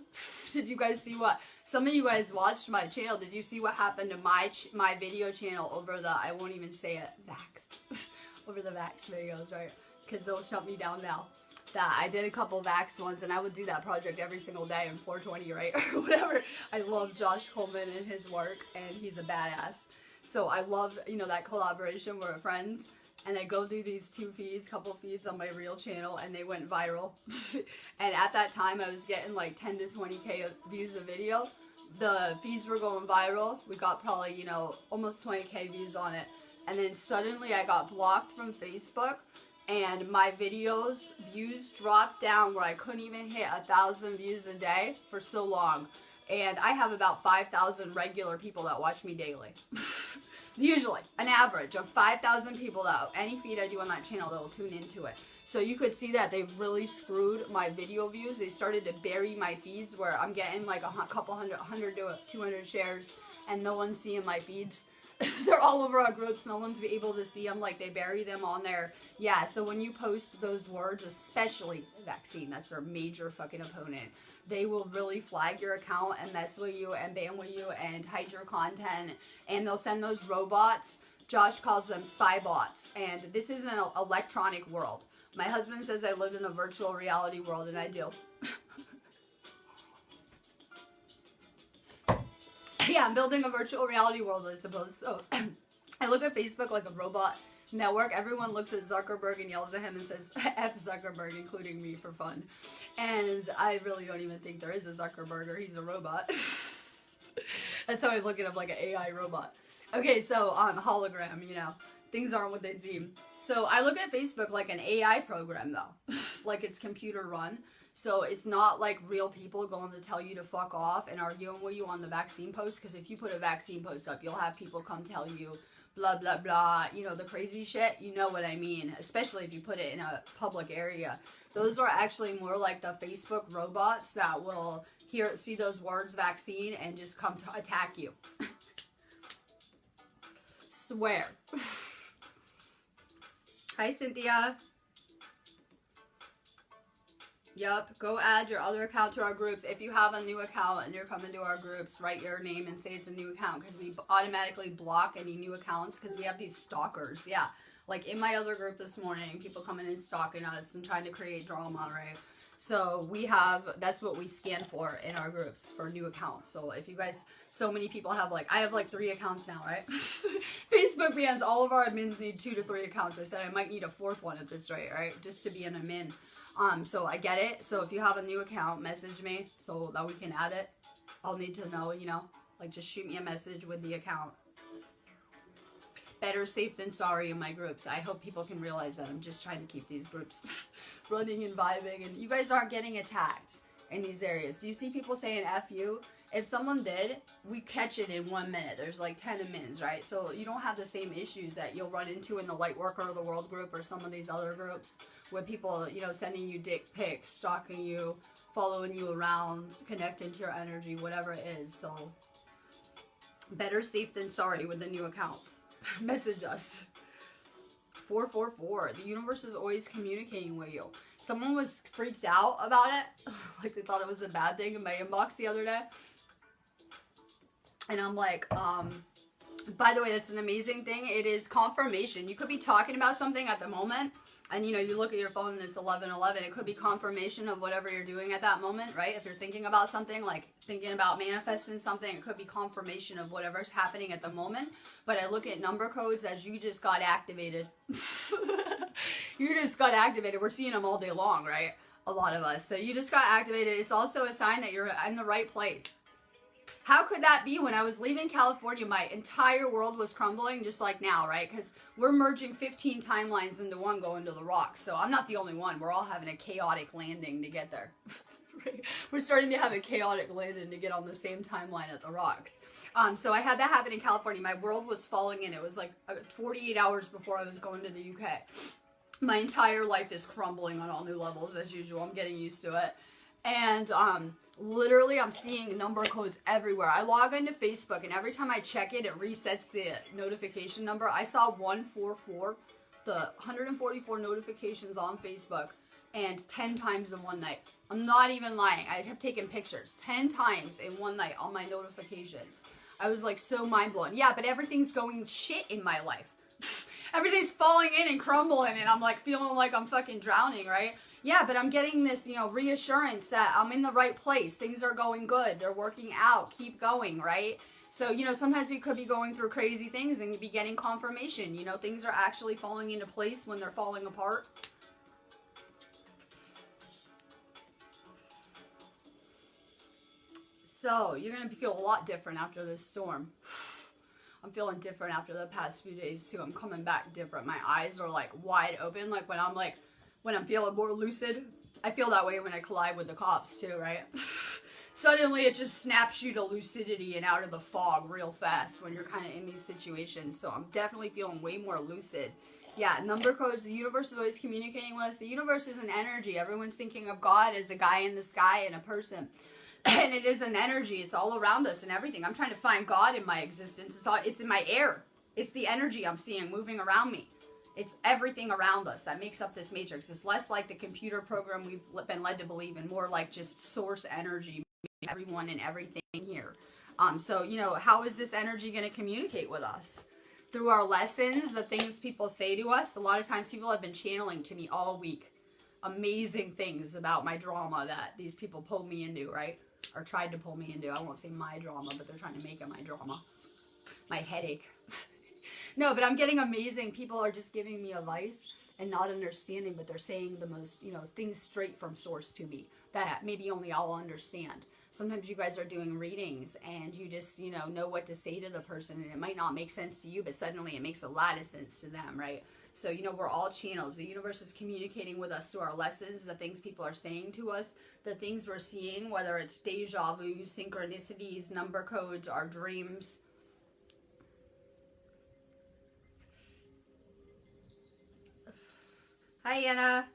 Did you guys see what? Some of you guys watched my channel. Did you see what happened to my video channel over the, I won't even say it, vaxxed. Over the vax videos, right? Because they'll shut me down now. That I did a couple vax ones, and I would do that project every single day in 420, right? Or whatever. I love Josh Coleman and his work, and he's a badass. So I love, you know, that collaboration. We're friends, and I go do these couple feeds on my real channel, and they went viral. And at that time, I was getting like 10 to 20K views a video. The feeds were going viral. We got probably, you know, almost 20K views on it. And then suddenly I got blocked from Facebook, and my videos views dropped down where I couldn't even hit 1,000 views a day for so long. And I have about 5,000 regular people that watch me daily. Usually, an average of 5,000 people that any feed I do on that channel, they'll tune into it. So you could see that they really screwed my video views. They started to bury my feeds where I'm getting like a couple hundred, 100 to 200 shares, and no one's seeing my feeds. They're all over our groups. No one's able to see them. Like, they bury them on there. Yeah, so when you post those words, especially vaccine, that's their major fucking opponent, they will really flag your account and mess with you and ban with you and hide your content. And they'll send those robots. Josh calls them spy bots. And this is an electronic world. My husband says I live in a virtual reality world, and I do. Yeah, I'm building a virtual reality world, I suppose. So I look at Facebook like a robot network. Everyone looks at Zuckerberg and yells at him and says, F Zuckerberg, including me, for fun. And I really don't even think there is a Zuckerberg, or he's a robot. That's how I look at him, like an AI robot. Okay, so hologram, you know. Things aren't what they seem. So I look at Facebook like an AI program, though. Like it's computer run. So it's not like real people going to tell you to fuck off and arguing with you on the vaccine post. Because if you put a vaccine post up, you'll have people come tell you blah, blah, blah. You know, the crazy shit. You know what I mean. Especially if you put it in a public area. Those are actually more like the Facebook robots that will see those words vaccine and just come to attack you. Swear. Hi, Cynthia. Yup, go add your other account to our groups. If you have a new account and you're coming to our groups, write your name and say it's a new account, because we automatically block any new accounts because we have these stalkers. Yeah, like in my other group this morning, people coming and stalking us and trying to create drama, right? So we have, that's what we scan for in our groups for new accounts. So if you guys, so many people have like, I have like 3 accounts now, right? Facebook bans, all of our admins need 2 to 3 accounts. I said I might need a 4th one at this rate, right? Just to be an admin. So I get it. So if you have a new account, message me so that we can add it. I'll need to know, you know, like just shoot me a message with the account. Better safe than sorry in my groups. I hope people can realize that I'm just trying to keep these groups running and vibing, and you guys aren't getting attacked in these areas. Do you see people saying F you? If someone did, we catch it in 1 minute. There's like 10 admins, right? So you don't have the same issues that you'll run into in the Lightworker of the World group or some of these other groups where people, you know, sending you dick pics, stalking you, following you around, connecting to your energy, whatever it is. So better safe than sorry with the new accounts. Message us. 444. The universe is always communicating with you. Someone was freaked out about it. Like they thought it was a bad thing in my inbox the other day. And I'm like, by the way, that's an amazing thing. It is confirmation. You could be talking about something at the moment, and you know, you look at your phone and it's 11:11. It could be confirmation of whatever you're doing at that moment, right? If you're thinking about something, like thinking about manifesting something, it could be confirmation of whatever's happening at the moment. But I look at number codes as you just got activated. You just got activated. We're seeing them all day long, right? A lot of us. So you just got activated. It's also a sign that you're in the right place. How could that be? When I was leaving California, my entire world was crumbling, just like now, right? Because we're merging 15 timelines into one going to the rocks. So I'm not the only one. We're all having a chaotic landing to get there. We're starting to have a chaotic landing to get on the same timeline at the rocks. So I had that happen in California. My world was falling in. It was like 48 hours before I was going to the UK. My entire life is crumbling on all new levels as usual. I'm getting used to it. And literally I'm seeing number codes everywhere. I log into Facebook and every time I check it, it resets the notification number. I saw 144, the 144 notifications on Facebook, and 10 times in one night. I'm not even lying. I have taken pictures 10 times in one night on my notifications. I was like so mind blown. Yeah, but everything's going shit in my life. Everything's falling in and crumbling and I'm like feeling like I'm fucking drowning, right? Yeah, but I'm getting this, reassurance that I'm in the right place. Things are going good. They're working out. Keep going, right? So, sometimes we could be going through crazy things and be getting confirmation. Things are actually falling into place when they're falling apart. So, you're going to feel a lot different after this storm. I'm feeling different after the past few days, too. I'm coming back different. My eyes are, wide open. When I'm feeling more lucid. I feel that way when I collide with the cops, too, right? Suddenly, it just snaps you to lucidity and out of the fog real fast when you're kind of in these situations. So, I'm definitely feeling way more lucid. Yeah, number codes, the universe is always communicating with us. The universe is an energy. Everyone's thinking of God as a guy in the sky and a person. And it is an energy. It's all around us and everything. I'm trying to find God in my existence. It's in my air. It's the energy I'm seeing moving around me. It's everything around us that makes up this matrix. It's less like the computer program we've been led to believe in, more like just source energy, everyone and everything here. So, how is this energy going to communicate with us? Through our lessons, the things people say to us. A lot of times people have been channeling to me all week amazing things about my drama that these people pulled me into, right? Or tried to pull me into. I won't say my drama, but they're trying to make it my drama. My headache. No, but I'm getting amazing. People are just giving me advice and not understanding, but they're saying the most, things straight from source to me that maybe only I'll understand. Sometimes you guys are doing readings and you just, know what to say to the person and it might not make sense to you, but suddenly it makes a lot of sense to them, right? So, we're all channels. The universe is communicating with us through our lessons, the things people are saying to us, the things we're seeing, whether it's deja vu, synchronicities, number codes, our dreams. Hi, Anna.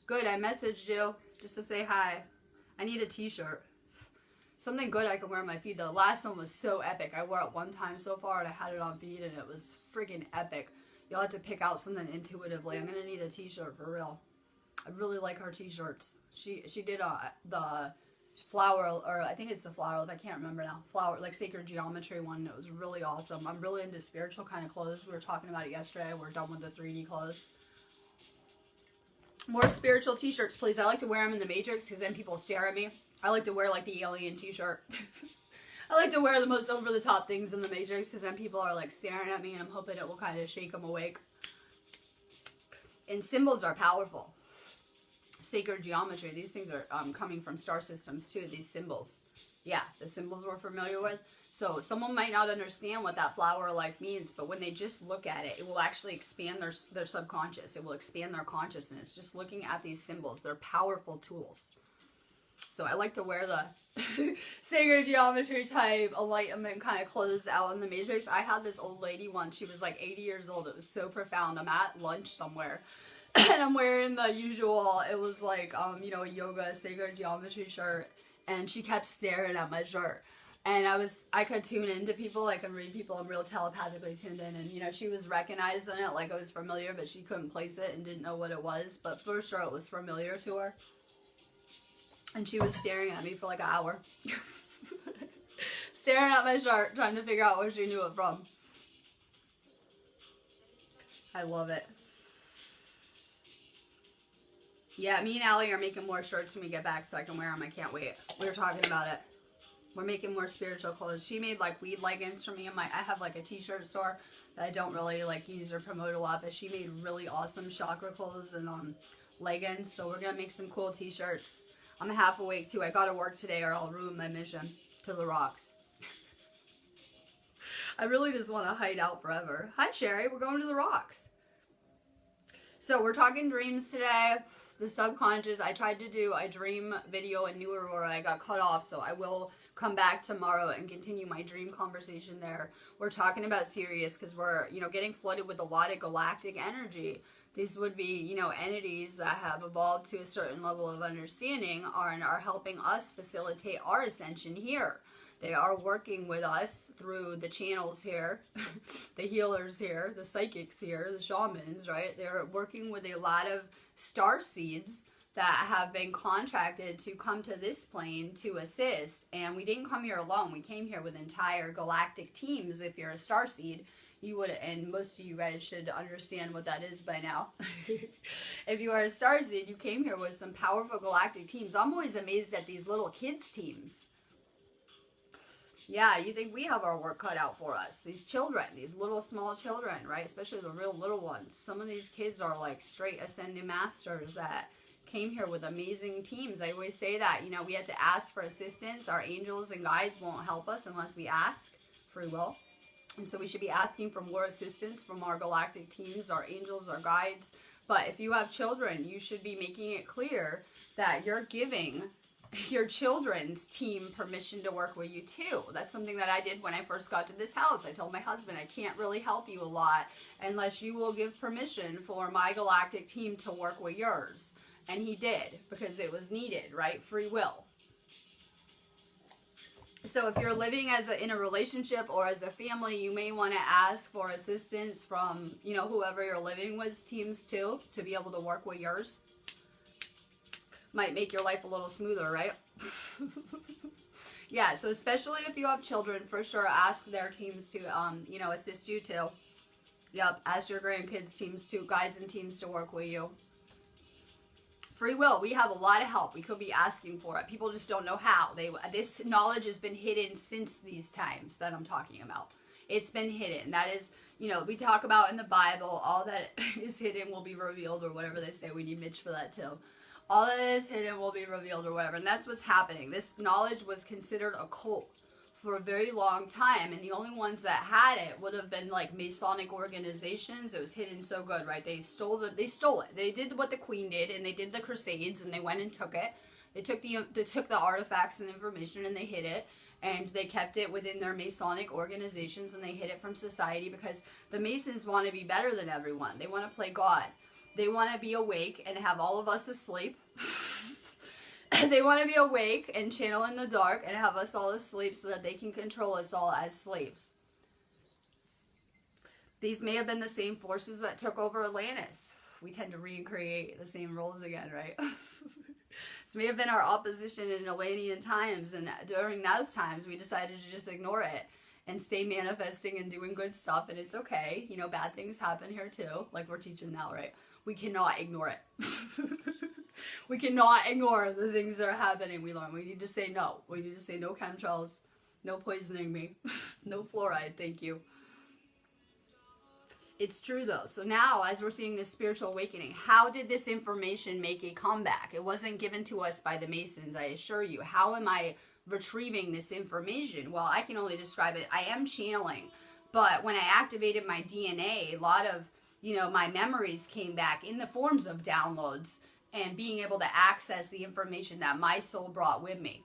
Good, I messaged you just to say hi. I need a t-shirt. Something good I can wear on my feed. The last one was so epic. I wore it one time so far and I had it on feed and it was freaking epic. You'll have to pick out something intuitively. I'm going to need a t-shirt for real. I really like her t-shirts. She did the flower, or I think it's the flower, I can't remember now. Flower, like sacred geometry one. It was really awesome. I'm really into spiritual kind of clothes. We were talking about it yesterday. We're done with the 3D clothes. More spiritual t-shirts, please. I like to wear them in the Matrix because then people stare at me. I like to wear like the alien t-shirt. I like to wear the most over-the-top things in the Matrix because then people are like staring at me and I'm hoping it will kind of shake them awake. And symbols are powerful. Sacred geometry. These things are coming from star systems too, these symbols. Yeah, the symbols we're familiar with. So someone might not understand what that flower of life means, but when they just look at it, it will actually expand their subconscious. It will expand their consciousness. Just looking at these symbols, they're powerful tools. So I like to wear the sacred geometry type enlightenment kind of clothes out in the Matrix. I had this old lady once. She was like 80 years old. It was so profound. I'm at lunch somewhere. And I'm wearing the usual, it was like, a yoga sacred geometry shirt. And she kept staring at my shirt. And I could tune into people. I could read people. I'm real telepathically tuned in. And, she was recognizing it like it was familiar, but she couldn't place it and didn't know what it was. But for sure it was familiar to her. And she was staring at me for like an hour. Staring at my shirt, trying to figure out where she knew it from. I love it. Yeah, me and Allie are making more shirts when we get back so I can wear them. I can't wait. We were talking about it. We're making more spiritual clothes. She made like weed leggings for me. I have like a t-shirt store that I don't really like use or promote a lot, but she made really awesome chakra clothes and leggings. So we're gonna make some cool t-shirts. I'm half awake too. I gotta work today or I'll ruin my mission to the rocks. I really just want to hide out forever. Hi, Sherry. We're going to the rocks. So we're talking dreams today. The subconscious. I tried to do a dream video in New Aurora. I got cut off, so I will come back tomorrow and continue my dream conversation there. We're talking about Sirius because we're, getting flooded with a lot of galactic energy. These would be, entities that have evolved to a certain level of understanding and are helping us facilitate our ascension here. They are working with us through the channels here, the healers here, the psychics here, the shamans, right? They're working with a lot of star seeds that have been contracted to come to this plane to assist. And we didn't come here alone. We came here with entire galactic teams. If you're a star seed, you would, and most of you guys should understand what that is by now. If you are a star seed, you came here with some powerful galactic teams. I'm always amazed at these little kids teams. Yeah, you think we have our work cut out for us. These children, these little small children, right? Especially the real little ones. Some of these kids are like straight ascended masters that came here with amazing teams. I always say that, we had to ask for assistance. Our angels and guides won't help us unless we ask. Free will. And so we should be asking for more assistance from our galactic teams, our angels, our guides. But if you have children, you should be making it clear that you're giving your children's team permission to work with you too. That's something that I did when I first got to this house. I told my husband, I can't really help you a lot unless you will give permission for my galactic team to work with yours. And he did, because it was needed, right? Free will. So if you're living in a relationship or as a family, you may want to ask for assistance from, whoever you're living with teams too, to be able to work with yours. Might make your life a little smoother, right? Yeah, so especially if you have children, for sure, ask their teams to, assist you too. Yep, ask your grandkids' teams to, guides and teams to work with you. Free will, we have a lot of help. We could be asking for it. People just don't know how. This knowledge has been hidden since these times that I'm talking about. It's been hidden. That is, we talk about in the Bible, all that is hidden will be revealed, or whatever they say. We need Mitch for that too. All that is hidden will be revealed, or whatever. And that's what's happening. This knowledge was considered occult for a very long time, and the only ones that had it would have been like Masonic organizations. It was hidden so good, right? They stole it. They did what the Queen did, and they did the Crusades, and they went and took it. They took the artifacts and information, and they hid it, and they kept it within their Masonic organizations, and they hid it from society because the Masons want to be better than everyone. They want to play God. They want to be awake and have all of us asleep. They want to be awake and channel in the dark and have us all asleep so that they can control us all as slaves. These may have been the same forces that took over Atlantis. We tend to recreate the same roles again, right? This may have been our opposition in Atlantean times, and during those times we decided to just ignore it and stay manifesting and doing good stuff, and it's okay. Bad things happen here too, like we're teaching now, right? We cannot ignore it. We cannot ignore the things that are happening. We learn. We need to say no. We need to say no chemtrails, no poisoning me, no fluoride, thank you. It's true though. So now, as we're seeing this spiritual awakening, how did this information make a comeback? It wasn't given to us by the Masons, I assure you. How am I retrieving this information? Well, I can only describe it. I am channeling, but when I activated my DNA, a lot of, my memories came back in the forms of downloads and being able to access the information that my soul brought with me.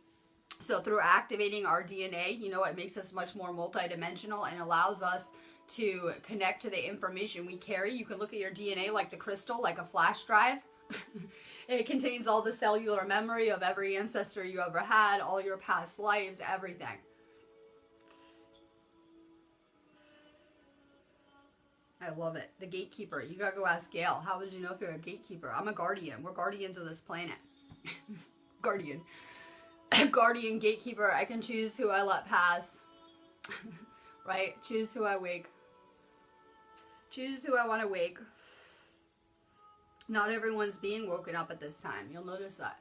So through activating our DNA, it makes us much more multidimensional and allows us to connect to the information we carry. You can look at your DNA like the crystal, like a flash drive. It contains all the cellular memory of every ancestor you ever had, all your past lives, everything. I love it. The gatekeeper. You gotta go ask Gail. How would you know if you're a gatekeeper? I'm a guardian. We're guardians of this planet. Guardian. Guardian, gatekeeper. I can choose who I let pass. Right? Choose who I wake. Choose who I want to wake. Not everyone's being woken up at this time. You'll notice that.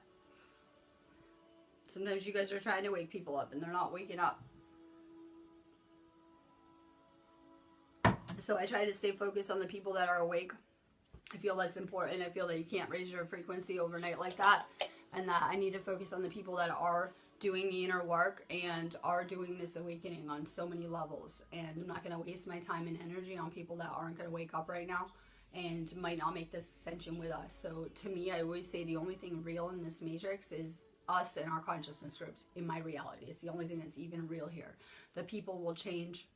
Sometimes you guys are trying to wake people up and they're not waking up. So I try to stay focused on the people that are awake. I feel that's important. I feel that you can't raise your frequency overnight like that. And that I need to focus on the people that are doing the inner work and are doing this awakening on so many levels. And I'm not going to waste my time and energy on people that aren't going to wake up right now and might not make this ascension with us. So to me, I always say the only thing real in this matrix is us and our consciousness groups in my reality. It's the only thing that's even real here. The people will change.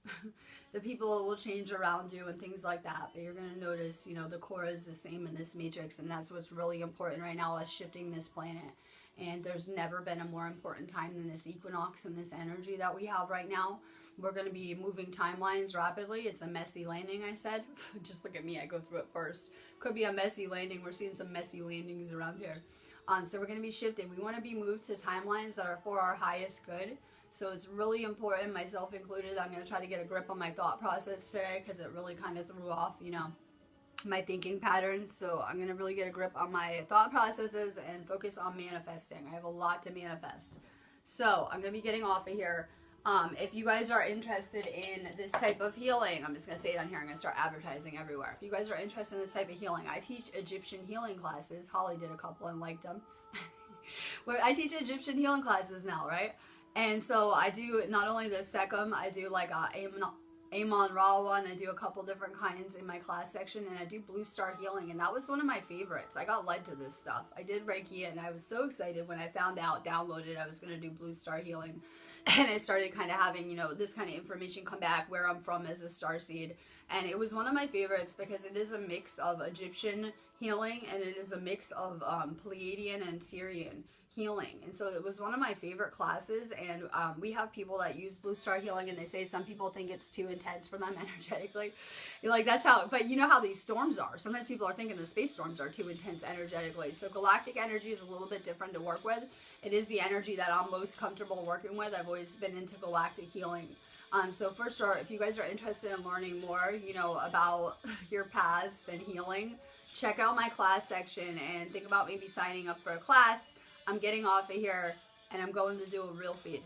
The people will change around you and things like that. But you're going to notice, you know, the core is the same in this matrix. And that's what's really important right now, is shifting this planet. And there's never been a more important time than this equinox and this energy that we have right now. We're going to be moving timelines rapidly. It's a messy landing, I said. Just look at me. I go through it first. Could be a messy landing. We're seeing some messy landings around here. So we're going to be shifting. We want to be moved to timelines that are for our highest good. So it's really important, myself included. I'm going to try to get a grip on my thought process today because it really kind of threw off, you know, my thinking patterns. So I'm going to really get a grip on my thought processes and focus on manifesting. I have a lot to manifest. So I'm going to be getting off of here. If you guys are interested in this type of healing, I'm just going to say it on here. I'm going to start advertising everywhere. If you guys are interested in this type of healing, I teach Egyptian healing classes. Holly did a couple and liked them. Where I teach Egyptian healing classes now, right? And so I do not only the Sekhem, I do like Amon Ra one. I do a couple different kinds in my class section, and I do Blue Star Healing, and that was one of my favorites. I got led to this stuff. I did Reiki, and I was so excited when I found out, downloaded, I was going to do Blue Star Healing, and I started kind of having, you know, this kind of information come back, where I'm from as a starseed, and it was one of my favorites because it is a mix of Egyptian healing, and it is a mix of Pleiadian and Sirian healing. And so it was one of my favorite classes. And we have people that use Blue Star Healing, and they say some people think it's too intense for them energetically. You're like, that's how, but you know how these storms are. Sometimes people are thinking the space storms are too intense energetically. So galactic energy is a little bit different to work with. It is the energy that I'm most comfortable working with. I've always been into galactic healing. So for sure, if you guys are interested in learning more, you know, about your past and healing, check out my class section and think about maybe signing up for a class. I'm getting off of here, and I'm going to do a real feed.